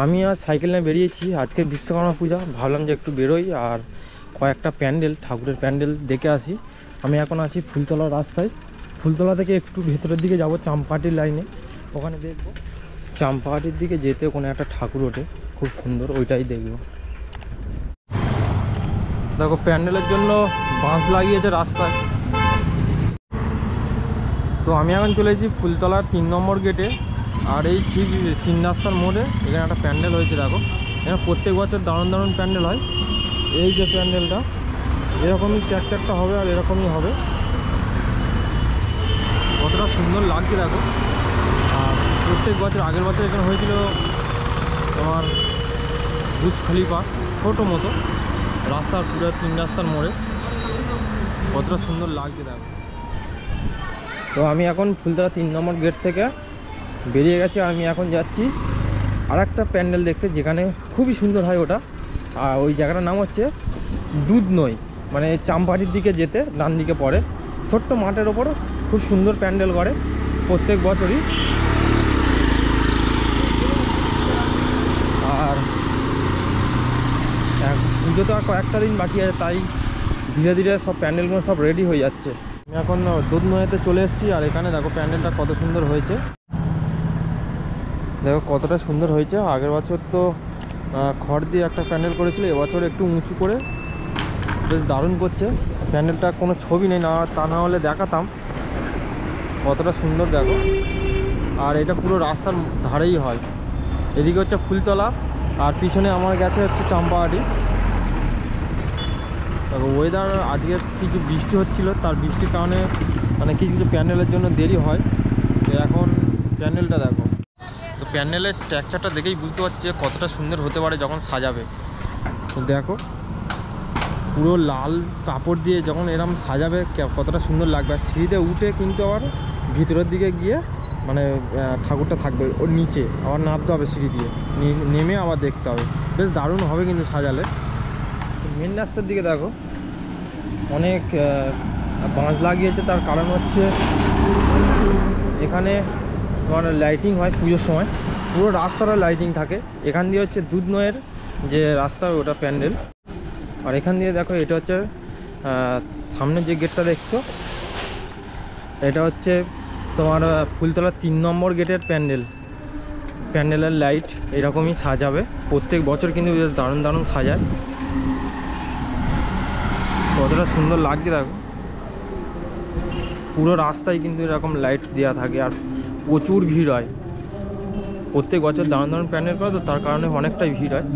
আমি আজ সাইকেল নিয়ে বেরিয়েছি। আজকে বিশ্বকর্মা পূজা, ভাবলাম যে একটু বেরোই আর কয়েকটা প্যান্ডেল, ঠাকুরের প্যান্ডেল দেখে আসি। আমি এখন আছি ফুলতলা রাস্তায়। ফুলতলা থেকে একটু ভেতরের দিকে যাব, চাম্পাহাটির লাইনে, ওখানে দেখব। চাম্পাহাটির দিকে যেতে কোনো একটা ঠাকুর ওঠে, খুব সুন্দর, ওইটাই দেখব। দেখো প্যান্ডেলের জন্য বাঁশ লাগিয়েছে রাস্তায়। তো আমি এখন চলে এসেছি ফুলতলার 3 নম্বর গেটে। আর এই ঠিক 3 রাস্তার মোড়ে এখানে একটা প্যান্ডেল হয়েছে। দেখো এখানে প্রত্যেক বছর দারুণ দারুণ প্যান্ডেল হয়। এই যে প্যান্ডেলটা এরকমই একটা হবে, আর এরকমই হবে। কতটা সুন্দর লাগছে দেখো। আর প্রত্যেক বছর, আগের বছর এখানে হয়েছিল তোমার বুর্জ খলিফা, ছোটো মতো রাস্তার পুরো 3 রাস্তার মোড়ে, কতটা সুন্দর লাগছে দেখো। তো আমি এখন ফুলতলা 3 নম্বর গেট থেকে বেরিয়ে গেছি। আমি এখন যাচ্ছি আর একটা প্যান্ডেল দেখতে, যেখানে খুবই সুন্দর হয় ওটা। আর ওই জায়গাটার নাম হচ্ছে দুধনই, মানে চাম্পাহাটির দিকে যেতে ডান দিকে পড়ে, ছোট্ট মাঠের ওপর খুব সুন্দর প্যান্ডেল করে প্রত্যেক বছরই। আর পুজো তো আর কয়েকটা দিন বাকি আছে, তাই ধীরে ধীরে সব প্যান্ডেলগুলো সব রেডি হয়ে যাচ্ছে। আমি এখন দুধনইতে চলে এসেছি। আর এখানে দেখো প্যান্ডেলটা কত সুন্দর হয়েছে, দেখো কতটা সুন্দর হয়েছে। আগের বছর তো খড় দিয়ে একটা প্যান্ডেল করেছিল, এবছর একটু উঁচু করে বেশ দারুণ করছে প্যান্ডেলটা। কোনো ছবি নেই, না তা না হলে দেখাতাম। কতটা সুন্দর দেখো। আর এটা পুরো রাস্তার ধারেই হয়। এদিকে হচ্ছে ফুলতলা, আর পিছনে আমার গেছে হচ্ছে চাম্পাহাটি। দেখো ওয়েদার আজকে কিছু বৃষ্টি হচ্ছিলো, তার বৃষ্টির কারণে মানে কিছু কিছু প্যান্ডেলের জন্য দেরি হয়। তো এখন প্যান্ডেলটা দেখো, তো প্যান্ডেলের টেক্সচারটা দেখেই বুঝতে পারছি যে কতটা সুন্দর হতে পারে যখন সাজাবে। তো দেখো পুরো লাল কাপড় দিয়ে যখন এরম সাজাবে কতটা সুন্দর লাগবে। আর সিঁড়িতে উঠে কিন্তু আবার ভিতরের দিকে গিয়ে মানে ঠাকুরটা থাকবে ওর নিচে, আবার নামতে হবে সিঁড়ি দিয়ে, নেমে আবার দেখতে হবে। বেশ দারুণ হবে কিন্তু সাজালে। মেন রাস্তার দিকে দেখো অনেক বাঁশ লাগিয়েছে, তার কারণ হচ্ছে এখানে তোমার লাইটিং হয় পুজোর সময়, পুরো রাস্তাটা লাইটিং থাকে। এখান দিয়ে হচ্ছে দুধনইয়ের যে রাস্তা, ওটা প্যান্ডেল। আর এখান দিয়ে দেখো এটা হচ্ছে সামনে যে গেটটা দেখছো, এটা হচ্ছে তোমার ফুলতলা 3 নম্বর গেটের প্যান্ডেল। প্যান্ডেলের লাইট এরকমই সাজাবে প্রত্যেক বছর, কিন্তু বেশ দারুণ দারুণ সাজায়। কতটা সুন্দর লাগছে দেখো। পুরো রাস্তায় কিন্তু এরকম লাইট দেওয়া থাকে, আর প্রচুর ভিড় হয় প্রত্যেক বছর। দারুণ দারুণ প্যান্ডেল করে, তো তার কারণে অনেকটাই ভিড় হয়।